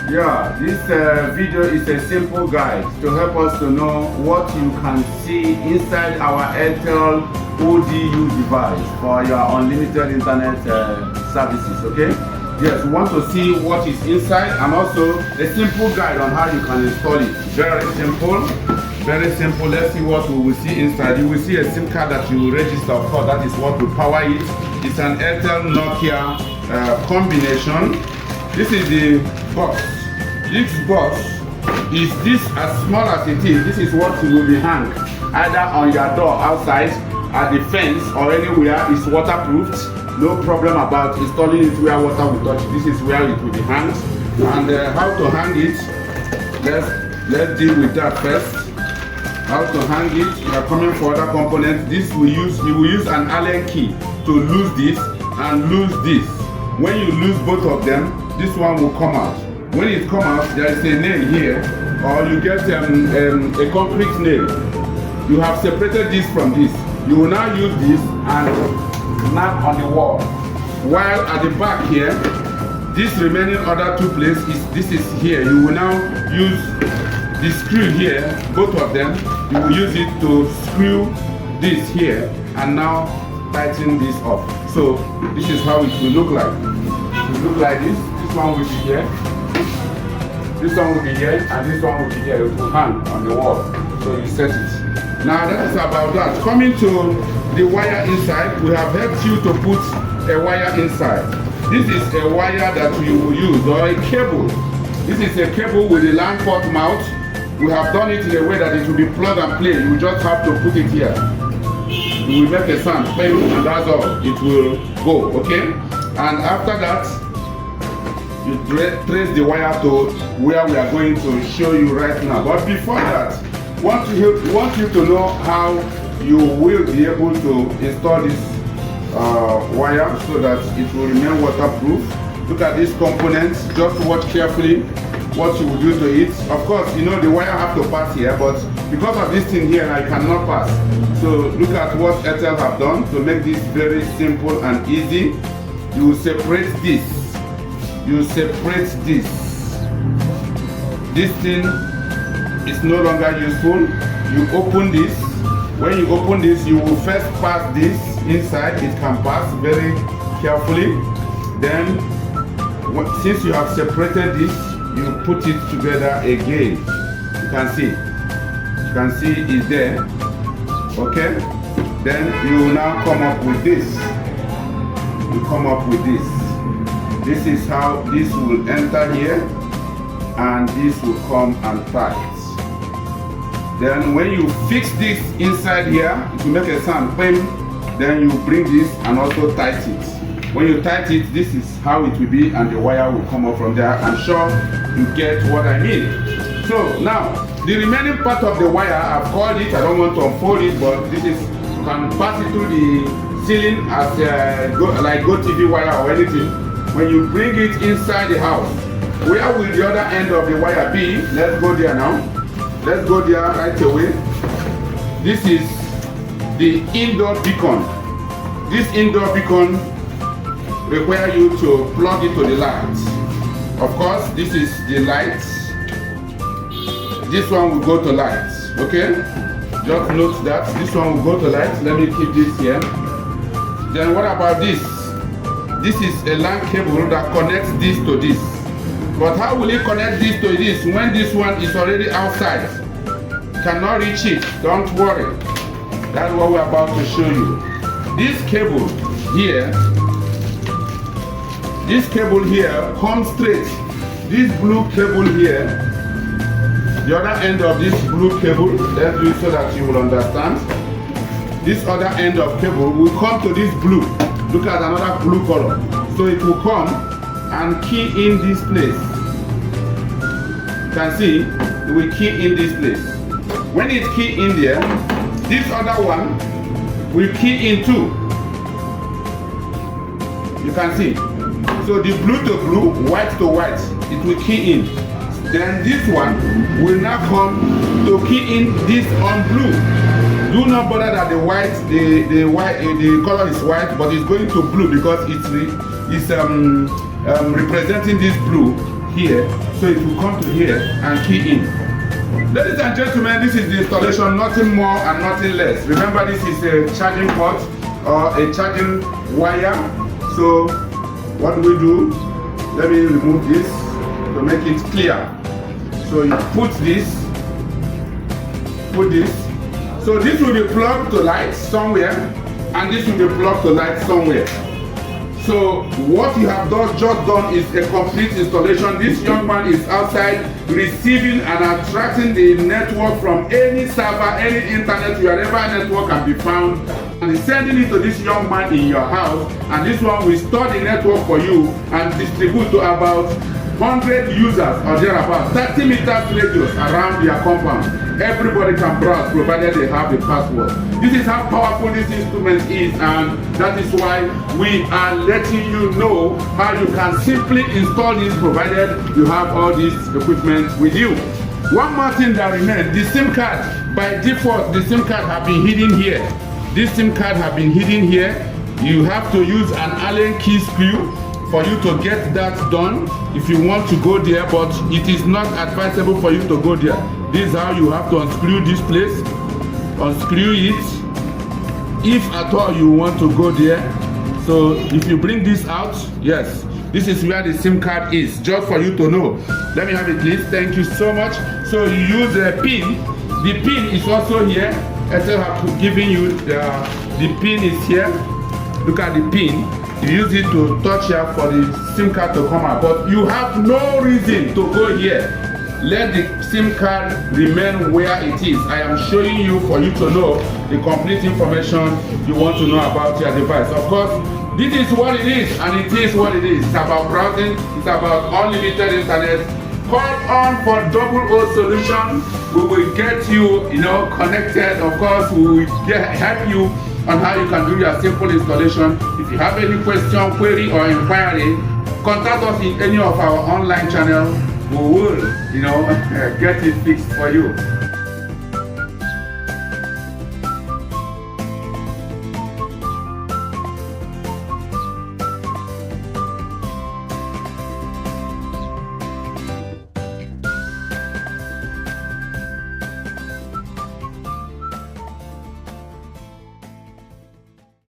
Yeah, this video is a simple guide to help us to know what you can see inside our Airtel ODU device for your unlimited internet services, okay? Yes, we want to see what is inside and also a simple guide on how you can install it. Very simple, very simple. Let's see what we will see inside. You will see a SIM card that you will register, of course, that is what will power it. It's an Airtel Nokia combination. This is the box. This box is this as small as it is. This is what will be hung either on your door outside, at the fence, or anywhere. It's waterproofed. No problem about installing it where water will touch. This is where it will be hung. And how to hang it? Let's deal with that first. How to hang it? We are coming for other components. We will use an Allen key to lose this and lose this. When you lose both of them, this one will come out. When it comes out, there is a nail here, or you get a concrete nail. You have separated this from this. You will now use this and snap on the wall. While at the back here, this remaining other two places, this is here. You will now use the screw here, both of them. You will use it to screw this here and now tighten this up. So this is how it will look like. It will look like this. This one will be here. This one will be here, and this one will be here. It will hang on the wall. So you set it. Now that is about that. Coming to the wire inside, we have helped you to put a wire inside. This is a wire that you will use, or a cable. This is a cable with a LAN port mouth. We have done it in a way that it will be plug and play. You just have to put it here. You will make a sound, and that's all. It will go, okay? And after that, you trace the wire to where we are going to show you right now. But before that, want you to know how you will be able to install this wire so that it will remain waterproof. Look at these components. Just watch carefully what you will do to it. Of course, you know the wire have to pass here, but because of this thing here, I cannot pass. So look at what Airtel have done to make this very simple and easy. You will separate this. You separate this. This thing is no longer useful. You open this. When you open this, you will first pass this inside. It can pass very carefully. Then, since you have separated this, you put it together again. You can see. You can see it's there. Okay? Then you will now come up with this. You come up with this. This is how this will enter here, and this will come and tight. Then when you fix this inside here, it will make a sound. Then you bring this and also tight it. When you tight it, this is how it will be, and the wire will come up from there. I'm sure you get what I mean. So now, the remaining part of the wire, I've called it, I don't want to unfold it, but this is, you can pass it through the ceiling as like GoTV wire or anything. When you bring it inside the house, where will the other end of the wire be? Let's go there now. Let's go there right away. This is the indoor beacon. This indoor beacon requires you to plug it to the light. Of course, this is the light. This one will go to light. Okay? Just note that this one will go to light. Let me keep this here. Then what about this? This is a LAN cable that connects this to this. But how will it connect this to this when this one is already outside? Cannot reach it. Don't worry. That's what we're about to show you. This cable here comes straight. This blue cable here, the other end of this blue cable, let's do it so that you will understand. This other end of cable will come to this blue. Look at another blue color. So it will come and key in this place. You can see it will key in this place. When it key in there, this other one will key in too. You can see. So the blue to blue, white to white, it will key in. Then this one will now come to key in this on blue. Do not bother that the white, the color is white, but it's going to blue because it's representing this blue here, so it will come to here and key in. Ladies and gentlemen, this is the installation, nothing more and nothing less. Remember, this is a charging port or a charging wire. So what do we do? Let me remove this to make it clear. So you put this. So this will be plugged to light somewhere, and this will be plugged to light somewhere. So what you have just done is a complete installation. This young man is outside receiving and attracting the network from any server, any internet, wherever network can be found, and is sending it to this young man in your house, and this one will store the network for you and distribute to about 100 users or thereabouts, 30 meters radius around their compound. Everybody can browse provided they have a password. This is how powerful this instrument is, and that is why we are letting you know how you can simply install this provided you have all this equipment with you. One more thing that remains, the SIM card. By default, the SIM card have been hidden here. This SIM card have been hidden here. You have to use an Allen key screw for you to get that done if you want to go there, but it is not advisable for you to go there. This is how you have to unscrew this place, unscrew it if at all you want to go there. So if you bring this out, yes, this is where the SIM card is, just for you to know. Let me have it, please. Thank you so much. So you use a pin. The pin is also here. Instead of giving you the pin is here. Look at the pin. You use it to touch here for the SIM card to come out, but you have no reason to go here. Let the SIM card remain where it is. I am showing you for you to know the complete information you want to know about your device. Of course, this is what it is, and it is what it is. It's about browsing, it's about unlimited internet. Call on for 00 solution. We will get you, connected. Of course, we will help you on how you can do your simple installation. If you have any question, query, or inquiry, contact us in any of our online channels. We will, get it fixed for you.